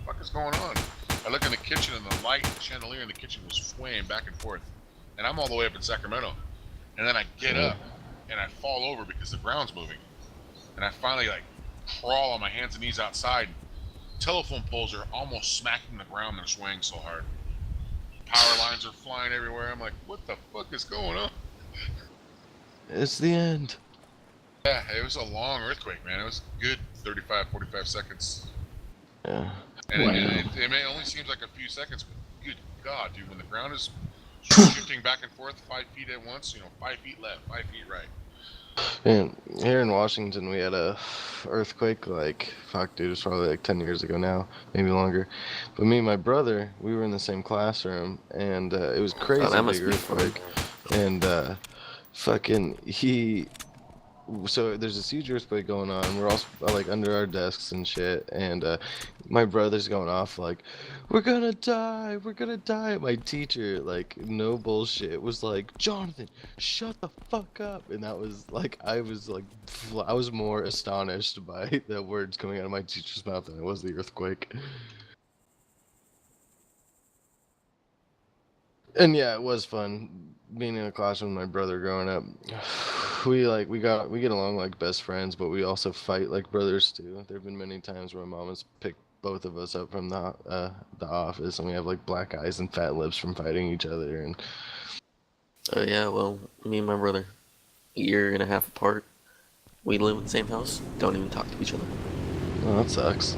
fuck is going on? I look in the kitchen and the light chandelier in the kitchen was swaying back and forth. And I'm all the way up in Sacramento. And then I get up and I fall over because the ground's moving. And I finally like crawl on my hands and knees outside. Telephone poles are almost smacking the ground. They're swaying so hard. Power lines are flying everywhere. I'm like, what the fuck is going on? It's the end. Yeah, it was a long earthquake, man. It was good 35, 45 seconds. Yeah. And Wow. it only seems like a few seconds, but good God, dude, when the ground is shifting back and forth 5 feet at once, 5 feet left, 5 feet right. And here in Washington, we had a earthquake, like, fuck, dude, it's probably like 10 years ago now, maybe longer. But me and my brother, we were in the same classroom, and it was crazy that must big be earthquake. And so there's this huge earthquake going on. We're all like under our desks and shit, and my brother's going off like, "We're gonna die, we're gonna die." My teacher, like, no bullshit, was like, "Jonathan, shut the fuck up." And that was like, I was more astonished by the words coming out of my teacher's mouth than I was the earthquake. And yeah, it was fun being in a classroom with my brother growing up. We get along like best friends, but we also fight like brothers too. There've been many times where my mom has picked both of us up from the office, and we have like black eyes and fat lips from fighting each other. And Yeah, well, me and my brother, a year and a half apart. We live in the same house, don't even talk to each other. well, that sucks.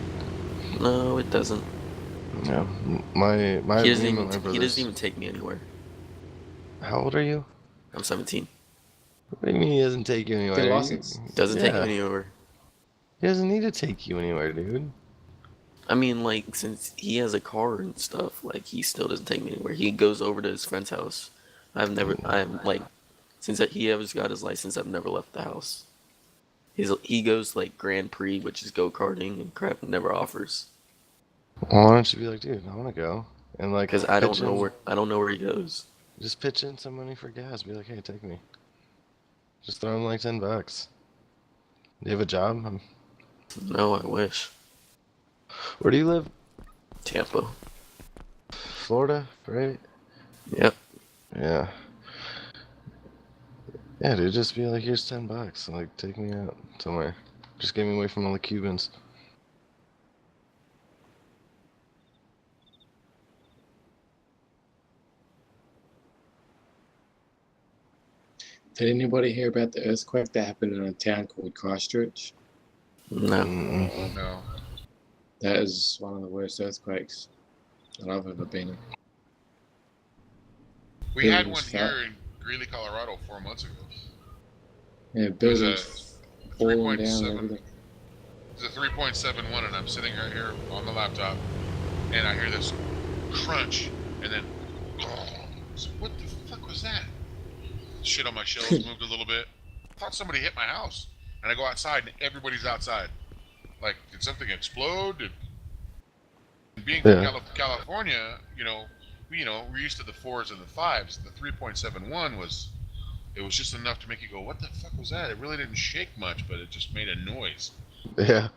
No, it doesn't. Yeah, my He doesn't me and my even, he brothers. doesn't even take me anywhere. How old are you? I'm 17. What do you mean he doesn't take you anywhere? Get a license. Doesn't take Yeah. me anywhere. He doesn't need to take you anywhere, dude. I mean, like, since he has a car and stuff, like, he still doesn't take me anywhere. He goes over to his friend's house. Since he has got his license, I've never left the house. He goes, like, Grand Prix, which is go-karting and crap, and never offers. Well, why don't you be like, dude, I want to go, and like, Because I don't pitch know in- where he goes. Just pitch in some money for gas. Be like, hey, take me. Just throw him like $10. Do you have a job? No, I wish. Where do you live? Tampa. Florida, right? Yep. Yeah. Yeah, dude, just be like, here's $10. Like, take me out somewhere. Just get me away from all the Cubans. Did anybody hear about the earthquake that happened in a town called Christchurch? No. Mm-mm. No. That is one of the worst earthquakes that I've ever been in. We had one Buildings here in Greeley, Colorado 4 months ago. Yeah, It was a buildings falling down and 3.7. everything. It's a 3.71, and I'm sitting right here on the laptop, and I hear this crunch, and then, so what the fuck was that? Shit on my shelves moved a little bit. I thought somebody hit my house, and I go outside, and everybody's outside. Like, did something explode? Being from California, we're used to the 4s and the 5s. The 3.71 was just enough to make you go, what the fuck was that? It really didn't shake much, but it just made a noise. Yeah,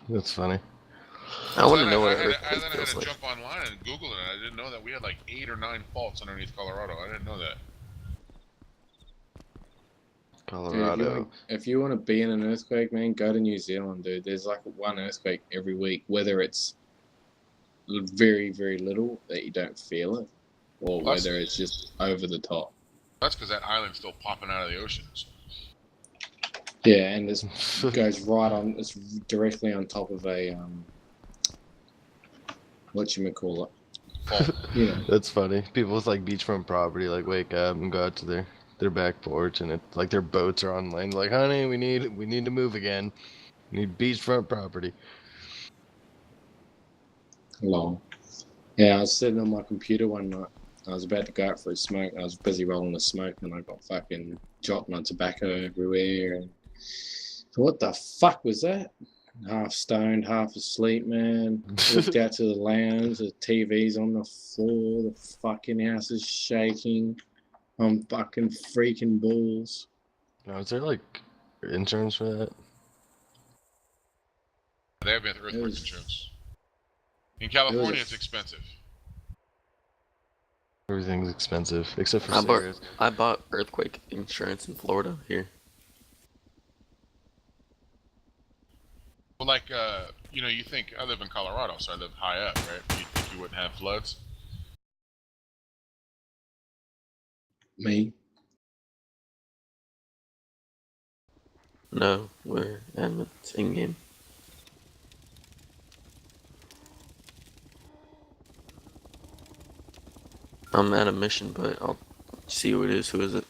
that's funny. I want to So know what an I earthquake had feels to like. jump online and Google it. And I didn't know that we had like 8 or 9 faults underneath Colorado. I didn't know that. Colorado. Dude, if you want to be in an earthquake, man, go to New Zealand, dude. There's like one earthquake every week, whether it's very, very little that you don't feel it, or whether it's just over the top. That's because that island's still popping out of the oceans. Yeah, and this goes right on. It's directly on top of a whatchamacallit. Fault. Yeah. That's funny. People with like beachfront property like wake up and go out to their back porch, and it's like their boats are on land. Like, honey, we need to move again. We need beachfront property. Long. Yeah, I was sitting on my computer one night. I was about to go out for a smoke. I was busy rolling the smoke, and I got fucking dropped my tobacco everywhere. And what the fuck was that? Half stoned, half asleep, man. Looked out to the lounge. The TV's on the floor. The fucking house is shaking. I'm fucking freaking balls. Now, is there like insurance for that? They have been earthquake was- insurance. In California, it's expensive. Everything's expensive except for I bought cigarettes. I bought earthquake insurance in Florida here. Well, like, you know, you think I live in Colorado, so I live high up, right? You think you wouldn't have floods? Me? No, we're it's in game. I'm at a mission, but I'll see who it is. Who is it?